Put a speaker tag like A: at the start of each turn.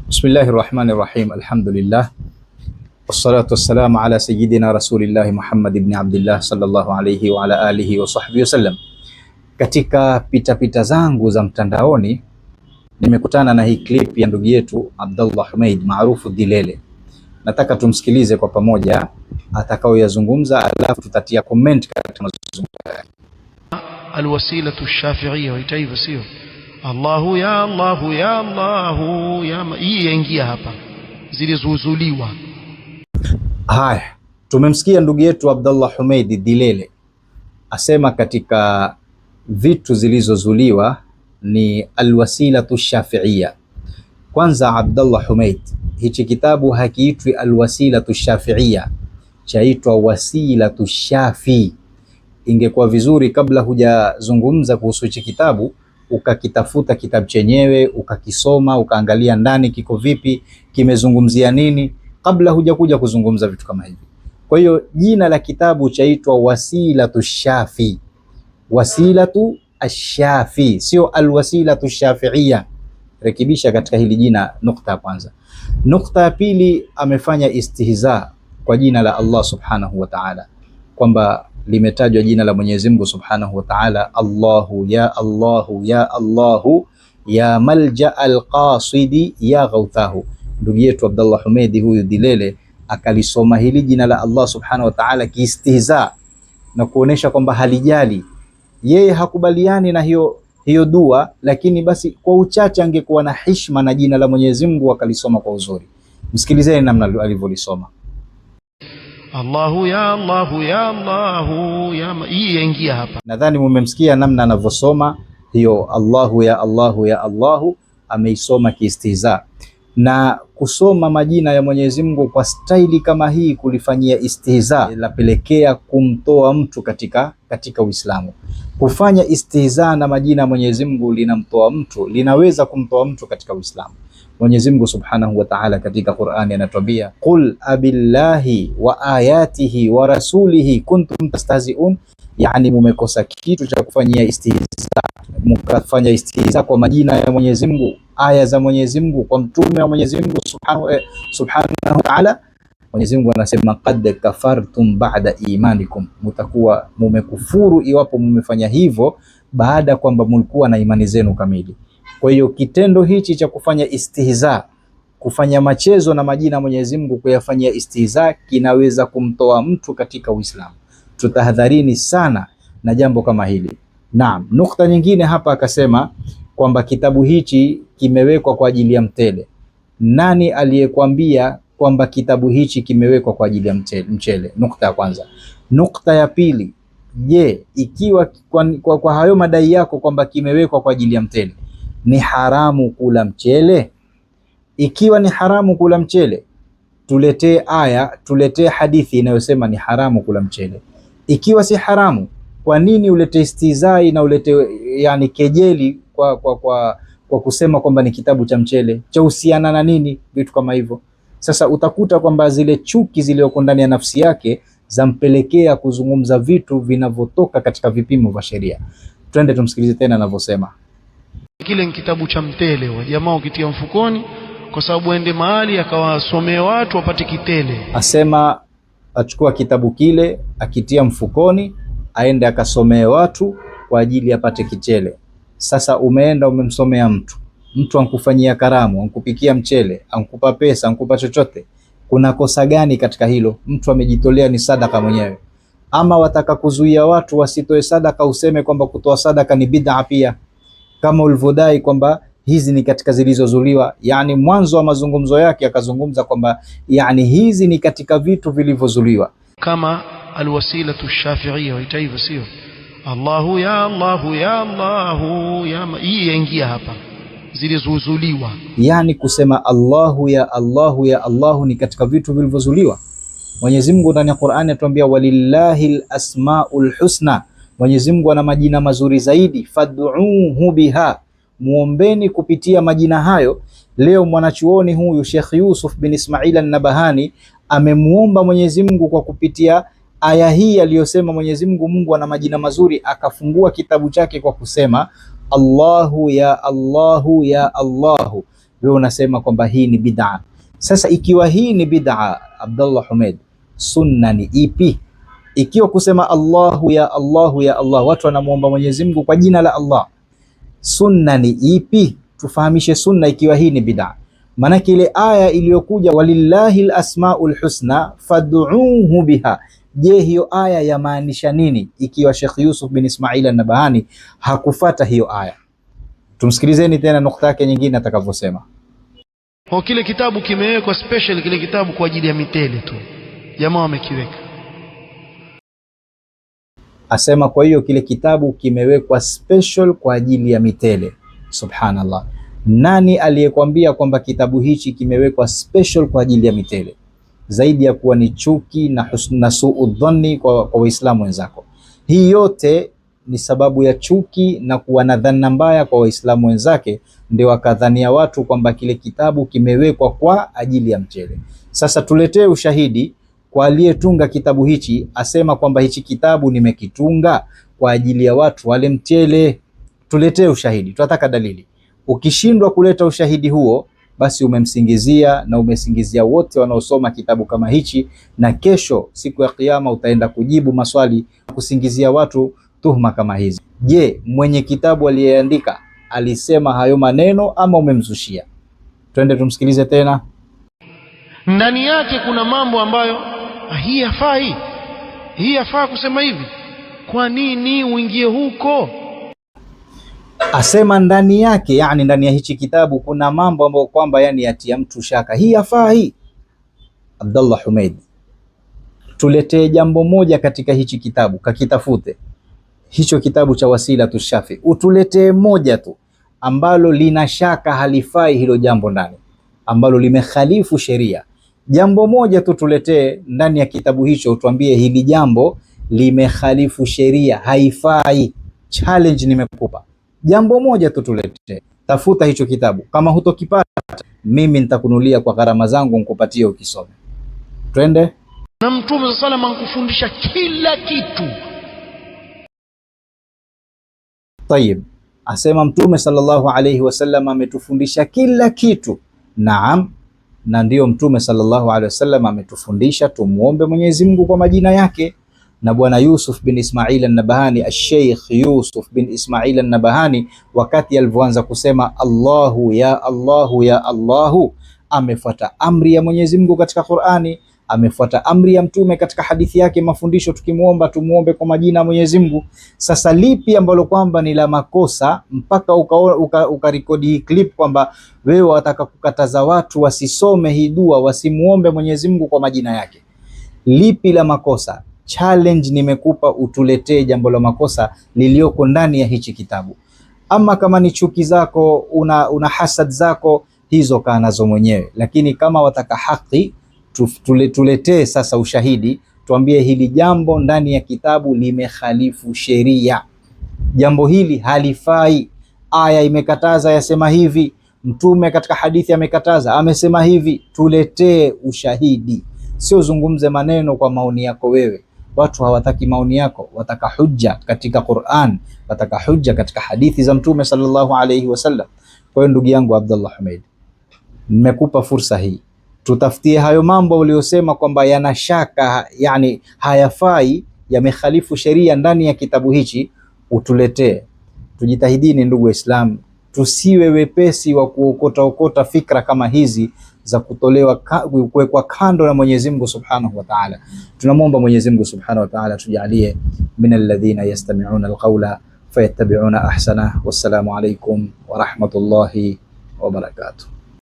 A: Bismillahir Rahmanir Rahim. Alhamdulillah. Wassalatu wassalamu ala sayyidina Rasulillahi Muhammad ibn Abdullah sallallahu alayhi wa ala alihi wa sahbihi wasallam. Katika pitapita zangu za mtandaoni nimekutana na hii clip ya ndugu yetu Abdullah Humaid maarufu Dilele. Nataka tumsikilize kwa pamoja atakaoyazungumza, alafu tutatia comment katika mazungumzo yake.
B: Alwasilatu shafi'iyya waitaiva sio Allahu ya Allahu ya Allahu ya hii yaingia hapa zilizozuliwa.
A: Haya, tumemsikia ndugu yetu Abdullah Humaid Dilele asema katika vitu zilizozuliwa ni alwasilatu shafi'iyya. Kwanza Abdullah Humaid, hichi kitabu hakiitwi alwasilatu shafi'iyya, chaitwa wasilatu shafi. Ingekuwa vizuri kabla hujazungumza kuhusu hichi kitabu ukakitafuta kitabu chenyewe, ukakisoma, ukaangalia ndani kiko vipi, kimezungumzia nini, kabla hujakuja kuzungumza vitu kama hivi. Kwa hiyo jina la kitabu chaitwa wasilatu shafi, wasilatu ash-shafi, sio alwasilatu shafi'iyya. Rekebisha katika hili jina, nukta ya kwanza. Nukta ya pili, amefanya istihza kwa jina la Allah subhanahu wa ta'ala, kwamba limetajwa jina la Mwenyezi Mungu subhanahu wa ta'ala, Allahu ya Allahu ya Allahu ya malja alqasidi ya ghauthahu. Ndugu yetu Abdullah Humaid huyu Dilele akalisoma hili jina la Allah subhanahu wa ta'ala kiistihza na kuonesha kwamba halijali, yeye hakubaliani na hiyo dua, lakini basi kwa uchache angekuwa na heshima na jina la Mwenyezi Mungu akalisoma kwa uzuri. Msikilizeni namna alivyolisoma.
B: Allahu ya Allahu ya Allahu ya hii yaingia hapa. Nadhani
A: mumemsikia namna anavyosoma hiyo Allahu ya Allahu ya Allahu, ameisoma kiistihza. Na kusoma majina ya Mwenyezi Mungu kwa staili kama hii, kulifanyia istihza, lapelekea kumtoa mtu katika Uislamu. Kufanya istihza na majina ya Mwenyezi Mungu linamtoa mtu, linaweza kumtoa mtu katika Uislamu. Mwenyezi Mungu Subhanahu wa Ta'ala katika Qur'ani anatuambia, qul abillahi wa ayatihi wa rasulihi kuntum tastahzi'un, yani mumekosa kitu cha kufanyia istihza, mkafanya istihza kwa majina ya Mwenyezi Mungu, aya za Mwenyezi Mungu, kwa mtume wa Mwenyezi Mungu Subhanahu wa Ta'ala. Mwenyezi Mungu anasema qad kafartum ba'da imanikum, mtakuwa mumekufuru iwapo mumefanya hivyo baada kwamba mlikuwa na imani zenu kamili. Kwa hiyo kitendo hichi cha kufanya istihza, kufanya machezo na majina ya Mwenyezi Mungu, kuyafanyia istihza, kinaweza kumtoa mtu katika Uislamu. Tutahadharini sana na jambo kama hili. Naam, nukta nyingine hapa akasema kwamba kitabu hichi kimewekwa kwa ajili ya mtele. Nani aliyekwambia kwamba kitabu hichi kimewekwa kwa ajili ya mchele? Nukta ya kwanza. Nukta ya pili, je, ikiwa kwa hayo madai yako kwamba kimewekwa kwa ajili ya mtele, ni haramu kula mchele? Ikiwa ni haramu kula mchele, tuletee aya, tuletee hadithi inayosema ni haramu kula mchele. Ikiwa si haramu, kwa nini ulete istizai na ulete yani kejeli kwa kusema kwamba ni kitabu cha mchele? Cha husiana na nini vitu kama hivyo? Sasa utakuta kwamba zile chuki zilizoko ndani ya nafsi yake zampelekea kuzungumza vitu vinavyotoka katika vipimo vya sheria. Twende tumsikilize tena anavyosema.
B: Kile ni kitabu cha mtele wa jamaa ukitia mfukoni kwa sababu ende mahali akawasomea watu wapate kitele.
A: Asema achukua kitabu kile akitia mfukoni aende akasomee watu kwa ajili apate kichele. Sasa umeenda umemsomea mtu ankufanyia karamu, ankupikia mchele, ankupa pesa, ankupa chochote, kuna kosa gani katika hilo? Mtu amejitolea, ni sadaka mwenyewe. Ama wataka kuzuia watu wasitoe sadaka, useme kwamba kutoa sadaka ni bid'a pia, kama ulivyodai kwamba hizi ni katika zilizozuliwa. Yani mwanzo wa mazungumzo yake akazungumza kwamba yani hizi ni katika vitu vilivyozuliwa,
B: kama alwasilatu shafi'iyya waitaiva sio Allahu ya Allahu ya Allahu ya hii yaingia hapa zilizozuliwa.
A: Yani kusema Allahu ya Allahu ya Allahu ni katika vitu vilivyozuliwa. Mwenyezi Mungu ndani ya Qur'ani atuambia walillahil asmaul husna, Mwenyezi Mungu ana majina mazuri zaidi, fad'uuhu biha, muombeni kupitia majina hayo. Leo mwanachuoni huyu Sheikh Yusuf bin Ismail an-Nabahani amemuomba Mwenyezi Mungu kwa kupitia aya hii aliyosema Mwenyezi Mungu, Mungu ana majina mazuri, akafungua kitabu chake kwa kusema Allahu ya Allahu ya Allahu. wewe unasema kwamba hii ni bid'a. Sasa ikiwa hii ni bid'a, Abdullah Humeid, sunna ni ipi? Ikiwa kusema Allahu ya Allahu ya Allah, watu wanamuomba Mwenyezi Mungu kwa jina la Allah, sunna ni ipi? Tufahamishe sunna ikiwa hii ni bid'a. Maanake ile aya iliyokuja walillahi alasmaul husna fad'uuhu biha, je, hiyo aya yamaanisha nini ikiwa Sheikh Yusuf bin Ismail an-Nabahani hakufata hiyo aya? Tumsikilizeni tena nukta yake nyingine atakavyosema.
B: Kwa kile kitabu kimewekwa special, kile kitabu kwa ajili ya mitele tu, jamaa wamekiweka.
A: Asema kwa hiyo kile kitabu kimewekwa special kwa ajili ya mitele. Subhanallah, nani aliyekwambia kwamba kitabu hichi kimewekwa special kwa ajili ya mitele? Zaidi ya kuwa ni chuki na suu dhanni kwa Waislamu wenzako. Hii yote ni sababu ya chuki na kuwa na dhana mbaya kwa Waislamu wenzake, ndio wakadhania watu kwamba kile kitabu kimewekwa kwa ajili ya mchele. Sasa tuletee ushahidi kwa aliyetunga kitabu hichi, asema kwamba hichi kitabu nimekitunga kwa ajili ya watu wale mchele. Tuletee ushahidi, tunataka dalili. Ukishindwa kuleta ushahidi huo, basi umemsingizia na umesingizia wote wanaosoma kitabu kama hichi, na kesho siku ya Kiyama utaenda kujibu maswali kusingizia watu tuhuma kama hizi. Je, mwenye kitabu aliyeandika alisema hayo maneno ama umemzushia? Twende tumsikilize tena.
B: Ndani yake kuna mambo ambayo hii hafai, hii hafaa kusema hivi. Kwa nini uingie huko?
A: Asema ndani yake, yani ndani ya hichi kitabu kuna mambo ambayo kwamba yani yatia mtu shaka, hii hafai. Abdullah Humeid, tuletee jambo moja katika hichi kitabu, kakitafute hicho kitabu cha Wasilatu Shafi, utuletee moja tu ambalo lina shaka, halifai hilo jambo ndani, ambalo limekhalifu sheria. Jambo moja tu tuletee ndani ya kitabu hicho, utuambie hili jambo limekhalifu sheria, haifai. Challenge nimekupa, jambo moja tu tuletee. Tafuta hicho kitabu, kama hutokipata mimi nitakunulia kwa gharama zangu nikupatie ukisome. Twende.
B: Na Mtume sallallahu alayhi wasallam ankufundisha kila kitu.
A: Tayib, asema Mtume sallallahu alayhi wasallam ametufundisha kila kitu. Naam, na ndio Mtume sallallahu alayhi wasallam ametufundisha tumuombe Mwenyezi Mungu kwa majina yake. Na bwana Yusuf bin Ismail an-Nabahani, al-Sheikh Yusuf bin Ismail an-Nabahani, wakati alivyoanza kusema Allahu ya Allahu ya Allahu, amefuata amri ya Mwenyezi Mungu katika Qur'ani, amefuata amri ya Mtume katika hadithi yake, mafundisho tukimuomba tumuombe kwa majina ya Mwenyezi Mungu. Sasa lipi ambalo kwamba ni la makosa mpaka ukarekodi hii clip kwamba wewe wataka kukataza watu wasisome hii dua, wasimuombe Mwenyezi Mungu kwa majina yake? Lipi la makosa? Challenge nimekupa, utuletee jambo la makosa lilioko ndani ya hichi kitabu. Ama kama ni chuki zako, una hasad zako, hizo kaa nazo mwenyewe, lakini kama wataka haki, tuletee sasa ushahidi, tuambie hili jambo ndani ya kitabu limekhalifu sheria, jambo hili halifai. Aya imekataza yasema hivi, Mtume katika hadithi amekataza amesema hivi. Tuletee ushahidi, sio zungumze maneno kwa maoni yako wewe. Watu hawataki maoni yako, wataka hujja katika Qur'an, wataka hujja katika hadithi za Mtume sallallahu alayhi wasallam. Kwa hiyo ndugu yangu Abdullah Humeid, nimekupa fursa hii, tutafutie hayo mambo uliyosema kwamba yana shaka, yani hayafai, yamekhalifu sheria ndani ya kitabu hichi, utuletee. Tujitahidini ndugu Waislamu, tusiwe wepesi wa kuokota fikra kama hizi za kuwekwa kando na Mwenyezi Mungu Subhanahu wa Ta'ala. Tunamwomba Mwenyezi Mungu Subhanahu wa Ta'ala tujalie minal ladhina yastami'una alqawla fayattabi'una ahsana. Wassalamu alaykum wa rahmatullahi wa barakatuh.